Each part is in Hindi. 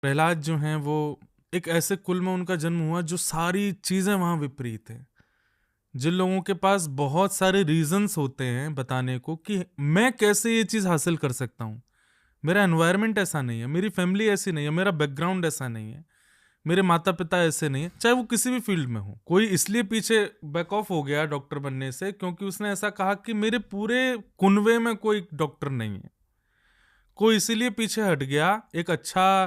प्रहलाद जो हैं वो एक ऐसे कुल में उनका जन्म हुआ जो सारी चीजें वहां विपरीत है। जिन लोगों के पास बहुत सारे रीजंस होते हैं बताने को कि मैं कैसे ये चीज हासिल कर सकता हूँ, मेरा एनवायरनमेंट ऐसा नहीं है, मेरी फैमिली ऐसी नहीं है, मेरा बैकग्राउंड ऐसा नहीं है, मेरे माता पिता ऐसे नहीं है, चाहे वो किसी भी फील्ड में हो। कोई इसलिए पीछे बैक ऑफ हो गया डॉक्टर बनने से क्योंकि उसने ऐसा कहा कि मेरे पूरे कुनवे में कोई डॉक्टर नहीं है। कोई इसीलिए पीछे हट गया एक अच्छा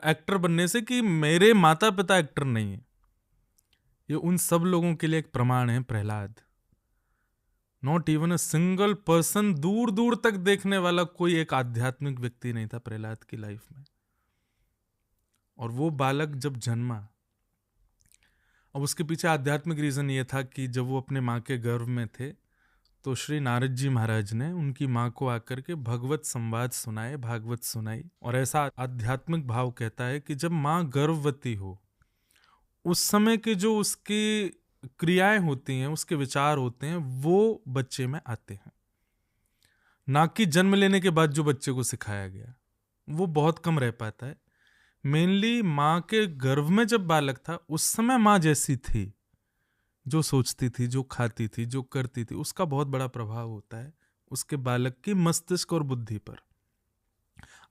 एक्टर बनने से कि मेरे माता पिता एक्टर नहीं है। ये उन सब लोगों के लिए एक प्रमाण है Prahlad. Not even a single person, दूर दूर तक देखने वाला कोई एक आध्यात्मिक व्यक्ति नहीं था प्रहलाद की लाइफ में। और वो बालक जब जन्मा, अब उसके पीछे आध्यात्मिक रीजन ये था कि जब वो अपने माँ के गर्भ में थे तो श्री नारद जी महाराज ने उनकी माँ को आकर के भगवत संवाद सुनाए, भागवत सुनाई। और ऐसा आध्यात्मिक भाव कहता है कि जब माँ गर्भवती हो उस समय के जो उसकी क्रियाएं होती हैं, उसके विचार होते हैं, वो बच्चे में आते हैं। ना कि जन्म लेने के बाद जो बच्चे को सिखाया गया वो बहुत कम रह पाता है। मेनली माँ के गर्भ में जब बालक था उस समय माँ जैसी थी, जो सोचती थी, जो खाती थी, जो करती थी, उसका बहुत बड़ा प्रभाव होता है उसके बालक की मस्तिष्क और बुद्धि पर।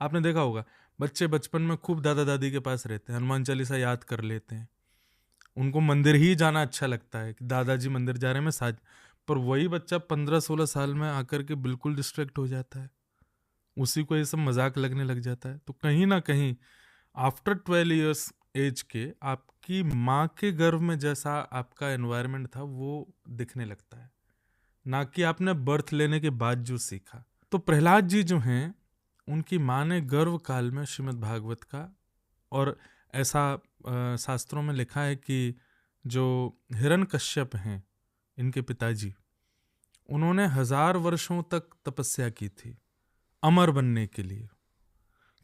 आपने देखा होगा बच्चे बचपन में खूब दादा दादी के पास रहते हैं, हनुमान चालीसा याद कर लेते हैं, उनको मंदिर ही जाना अच्छा लगता है कि दादाजी मंदिर जा रहे हैं मैं साथ। पर वही बच्चा 15-16 साल में आकर के बिल्कुल डिस्ट्रैक्ट हो जाता है, उसी को ये सब मजाक लगने लग जाता है। तो कहीं ना कहीं आफ्टर 12 ईयर्स एज के आपकी माँ के गर्भ में जैसा आपका एनवायरनमेंट था वो दिखने लगता है, ना कि आपने बर्थ लेने के बाद जो सीखा। तो प्रहलाद जी जो हैं उनकी माँ ने गर्भ काल में श्रीमद् भागवत का, और ऐसा शास्त्रों में लिखा है कि जो हिरण्यकश्यप हैं इनके पिताजी, उन्होंने 1000 वर्षों तक तपस्या की थी अमर बनने के लिए,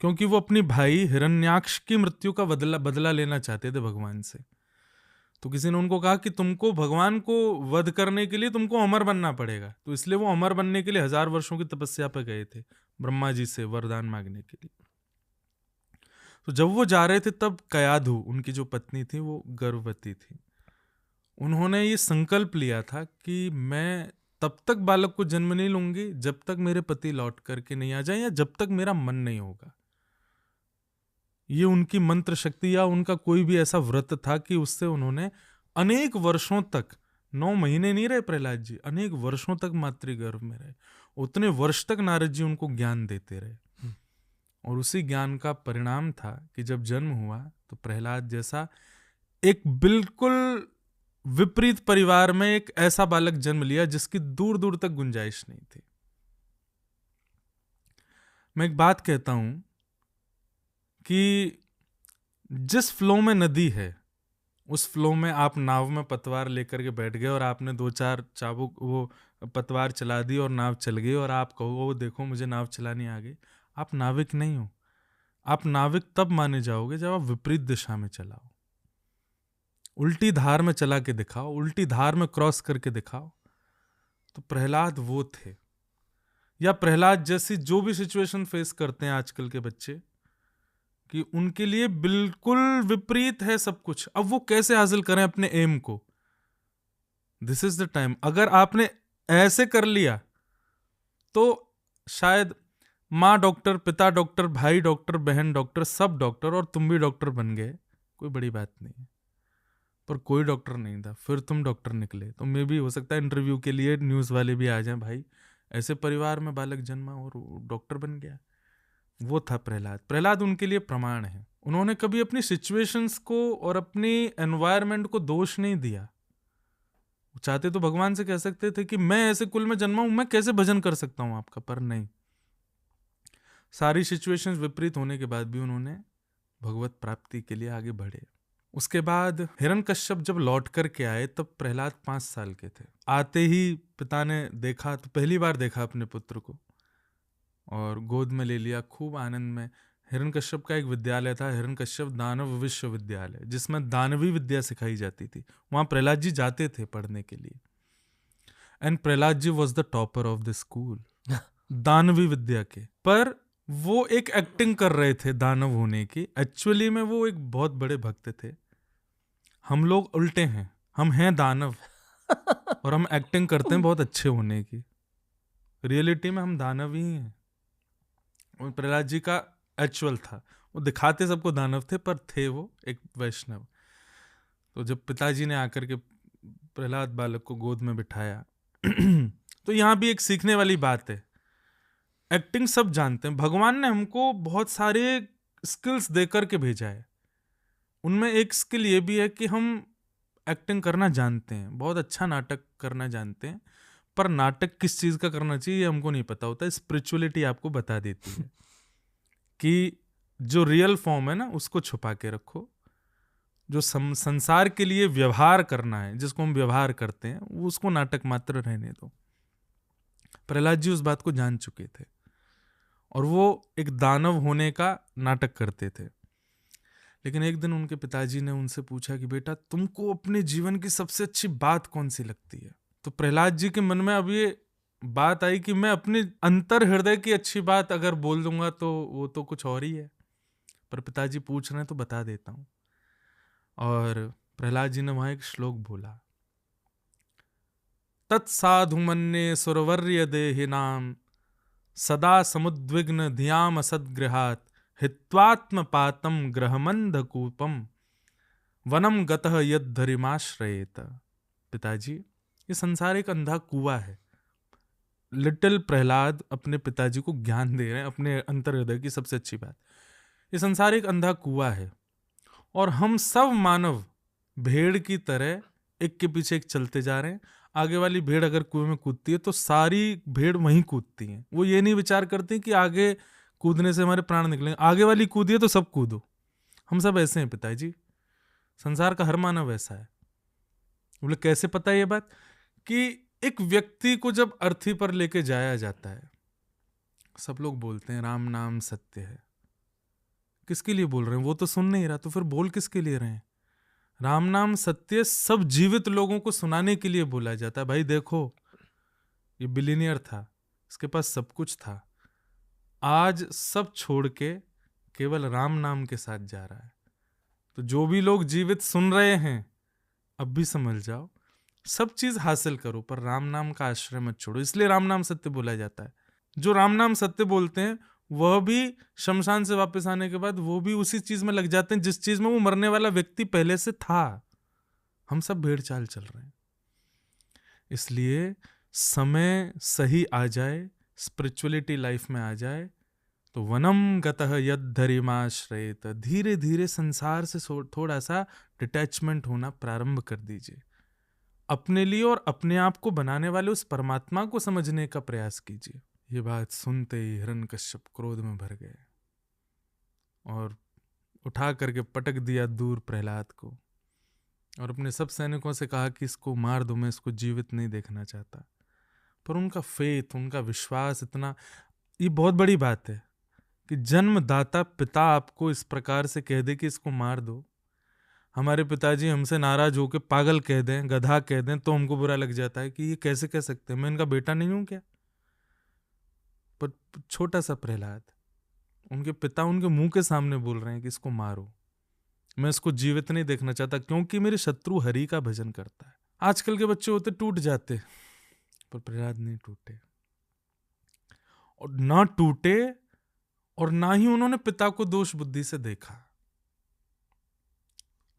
क्योंकि वो अपनी भाई हिरण्याक्ष की मृत्यु का बदला लेना चाहते थे भगवान से। तो किसी ने उनको कहा कि तुमको भगवान को वध करने के लिए तुमको अमर बनना पड़ेगा, तो इसलिए वो अमर बनने के लिए 1000 वर्षों की तपस्या पर गए थे ब्रह्मा जी से वरदान मांगने के लिए। तो जब वो जा रहे थे तब कयाधु उनकी जो पत्नी थी वो गर्भवती थी। उन्होंने ये संकल्प लिया था कि मैं तब तक बालक को जन्म नहीं लूंगी जब तक मेरे पति लौट करके नहीं आ जाए या जब तक मेरा मन नहीं होगा। ये उनकी मंत्र शक्ति या उनका कोई भी ऐसा व्रत था कि उससे उन्होंने अनेक वर्षों तक, 9 महीने नहीं रहे प्रहलाद जी, अनेक वर्षों तक मातृगर्भ में रहे। उतने वर्ष तक नारद जी उनको ज्ञान देते रहे। और उसी ज्ञान का परिणाम था कि जब जन्म हुआ तो प्रहलाद जैसा एक बिल्कुल विपरीत परिवार में एक ऐसा बालक जन्म लिया जिसकी दूर दूर तक गुंजाइश नहीं थी। मैं एक बात कहता हूं कि जिस फ्लो में नदी है उस फ्लो में आप नाव में पतवार लेकर के बैठ गए और आपने 2-4 चाबुक वो पतवार चला दी और नाव चल गई और आप कहो देखो मुझे नाव चलानी आ गई, आप नाविक नहीं हो। आप नाविक तब माने जाओगे जब आप विपरीत दिशा में चलाओ, उल्टी धार में चला के दिखाओ, उल्टी धार में क्रॉस करके दिखाओ। तो प्रहलाद वो थे, या प्रहलाद जैसी जो भी सिचुएशन फेस करते हैं आजकल के बच्चे कि उनके लिए बिल्कुल विपरीत है सब कुछ। अब वो कैसे हासिल करें अपने एम को? This is the time. अगर आपने ऐसे कर लिया तो शायद माँ डॉक्टर, पिता डॉक्टर, भाई डॉक्टर, बहन डॉक्टर, सब डॉक्टर, और तुम भी डॉक्टर बन गए, कोई बड़ी बात नहीं है। पर कोई डॉक्टर नहीं था, फिर तुम डॉक्टर निकले, तो मे भी हो सकता है इंटरव्यू के लिए न्यूज़ वाले भी आ जाएं, भाई ऐसे परिवार में बालक जन्मा और डॉक्टर बन गया। वो था प्रहलाद। प्रहलाद उनके लिए प्रमाण है। उन्होंने कभी अपनी सिचुएशंस को और अपनी एनवायरनमेंट को दोष नहीं दिया। चाहते तो भगवान से कह सकते थे कि मैं ऐसे कुल में जन्मा हूं, मैं कैसे भजन कर सकता हूं आपका, पर नहीं। सारी सिचुएशंस विपरीत होने के बाद भी उन्होंने भगवत प्राप्ति के लिए आगे बढ़े। उसके बाद हिरण्यकश्यप जब लौट कर के आए तब प्रहलाद 5 साल के थे। आते ही पिता ने देखा, तो पहली बार देखा अपने पुत्र को और गोद में ले लिया खूब आनंद में। हिरण्यकश्यप का एक विद्यालय था, हिरण्यकश्यप दानव विश्वविद्यालय, जिसमें दानवी विद्या सिखाई जाती थी। वहां प्रहलाद जी जाते थे पढ़ने के लिए। And Prahlad ji was the topper of the school Danvi Vidya के। पर वो एक एक्टिंग कर रहे थे दानव होने की, एक्चुअली में वो एक बहुत बड़े भक्त थे। हम लोग उल्टे हैं, हम हैं दानव और हम एक्टिंग करते हैं बहुत अच्छे होने की। रियलिटी में हम दानव ही हैं। और प्रहलाद जी का एक्चुअल था, वो दिखाते सबको दानव थे पर थे वो एक वैष्णव। तो जब पिताजी ने आकर के प्रहलाद बालक को गोद में बिठाया तो यहाँ भी एक सीखने वाली बात है। एक्टिंग सब जानते हैं, भगवान ने हमको बहुत सारे स्किल्स देकर के भेजा है। उनमें एक स्किल ये भी है कि हम एक्टिंग करना जानते हैं, बहुत अच्छा नाटक करना जानते हैं, पर नाटक किस चीज़ का करना चाहिए ये हमको नहीं पता होता। स्पिरिचुअलिटी आपको बता देती है कि जो रियल फॉर्म है ना उसको छुपा के रखो, जो संसार के लिए व्यवहार करना है, जिसको हम व्यवहार करते हैं, वो उसको नाटक मात्र रहने दो। प्रहलाद जी उस बात को जान चुके थे और वो एक दानव होने का नाटक करते थे। लेकिन एक दिन उनके पिताजी ने उनसे पूछा कि बेटा तुमको अपने जीवन की सबसे अच्छी बात कौन सी लगती है? तो प्रहलाद जी के मन में अब ये बात आई कि मैं अपने अंतर हृदय की अच्छी बात अगर बोल दूंगा तो वो तो कुछ और ही है, पर पिताजी पूछ रहे हैं तो बता देता हूं। और प्रहलाद जी ने वहां एक श्लोक बोला, तत्साधु मन्ये सुरवर्य देहिनाम सदा समुद्विग्न धियाम असद्गृहात् हित्वात्मपातम ग्रहमंधकूपम वनम गतः यद्धरिमाश्रयेत। पिताजी, ये संसार एक अंधा कुआं है। लिटिल प्रहलाद अपने पिताजी को ज्ञान दे रहे हैं, अपने अंतर हृदय की सबसे अच्छी बात। ये संसार एक अंधा कुआं है और हम सब मानव भेड़ की तरह एक के पीछे एक चलते जा रहे हैं। आगे वाली भेड़ अगर कुएं में कूदती है तो सारी भेड़ वहीं कूदती हैं। वो ये नहीं विचार करती कि आगे कूदने से हमारे प्राण निकलेंगे, आगे वाली कूदी है तो सब कूदो। हम सब ऐसे हैं पिताजी, संसार का हर मानव ऐसा है। बोले कैसे पता है ये बात? कि एक व्यक्ति को जब अर्थी पर लेके जाया जाता है, सब लोग बोलते हैं राम नाम सत्य है। किसके लिए बोल रहे हैं? वो तो सुन नहीं रहा, तो फिर बोल किसके लिए रहे हैं? राम नाम सत्य सब जीवित लोगों को सुनाने के लिए बोला जाता है। भाई देखो, ये बिलीनियर था, इसके पास सब कुछ था, आज सब छोड़ के केवल राम नाम के साथ जा रहा है। तो जो भी लोग जीवित सुन रहे हैं, अब भी समझ जाओ, सब चीज हासिल करो पर राम नाम का आश्रय मत छोड़ो। इसलिए राम नाम सत्य बोला जाता है। जो राम नाम सत्य बोलते हैं वह भी शमशान से वापस आने के बाद वो भी उसी चीज में लग जाते हैं जिस चीज में वो मरने वाला व्यक्ति पहले से था। हम सब भेड़ चाल चल रहे हैं। इसलिए समय सही आ जाए, स्पिरिचुअलिटी लाइफ में आ जाए तो वनम गतः यद्धरिमाश्रयेत, धीरे धीरे संसार से थोड़ा सा डिटैचमेंट होना प्रारंभ कर दीजिए। अपने लिए और अपने आप को बनाने वाले उस परमात्मा को समझने का प्रयास कीजिए। ये बात सुनते ही हिरण्यकश्यप क्रोध में भर गए और उठा करके पटक दिया दूर प्रहलाद को और अपने सब सैनिकों से कहा कि इसको मार दो, मैं इसको जीवित नहीं देखना चाहता। पर उनका फेथ, उनका विश्वास इतना, ये बहुत बड़ी बात है कि जन्मदाता पिता आपको इस प्रकार से कह दे कि इसको मार दो। हमारे पिताजी हमसे नाराज होकर पागल कह दें, गधा कह दें, तो हमको बुरा लग जाता है कि ये कैसे कह सकते हैं, मैं इनका बेटा नहीं हूं क्या? पर छोटा सा प्रहलाद, उनके पिता उनके मुंह के सामने बोल रहे हैं कि इसको मारो, मैं इसको जीवित नहीं देखना चाहता क्योंकि मेरे शत्रु हरि का भजन करता है। आजकल के बच्चे होते टूट जाते, पर प्रहलाद नहीं टूटे, और ना टूटे और ना ही उन्होंने पिता को दोष बुद्धि से देखा।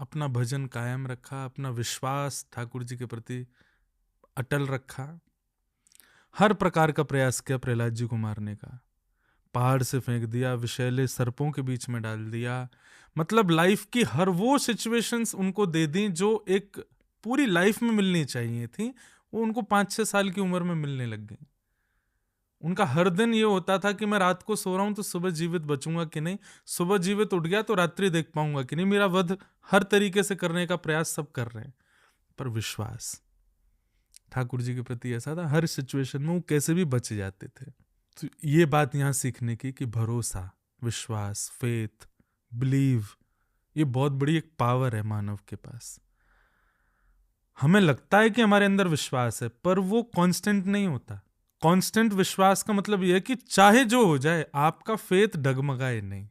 अपना भजन कायम रखा, अपना विश्वास ठाकुर जी के प्रति अटल रखा। हर प्रकार का प्रयास किया प्रहलाद जी को मारने का, पहाड़ से फेंक दिया, विषैले सर्पों के बीच में डाल दिया, मतलब लाइफ की हर वो सिचुएशंस उनको दे दी जो एक पूरी लाइफ में मिलनी चाहिए थी, वो उनको 5-6 साल की उम्र में मिलने लग गई। उनका हर दिन ये होता था कि मैं रात को सो रहा हूं तो सुबह जीवित बचूंगा कि नहीं, सुबह जीवित उठ गया तो रात्रि देख पाऊंगा कि नहीं, मेरा वध हर तरीके से करने का प्रयास सब कर रहे हैं। पर विश्वास ठाकुर जी के प्रति ऐसा था, हर सिचुएशन में वो कैसे भी बच जाते थे। तो ये बात यहाँ सीखने की कि भरोसा, विश्वास, फेथ, बिलीव, ये बहुत बड़ी एक पावर है मानव के पास। हमें लगता है कि हमारे अंदर विश्वास है पर वो कांस्टेंट नहीं होता, कांस्टेंट विश्वास का मतलब ये है कि चाहे जो हो जाए आपका फेथ डगमगाए नहीं।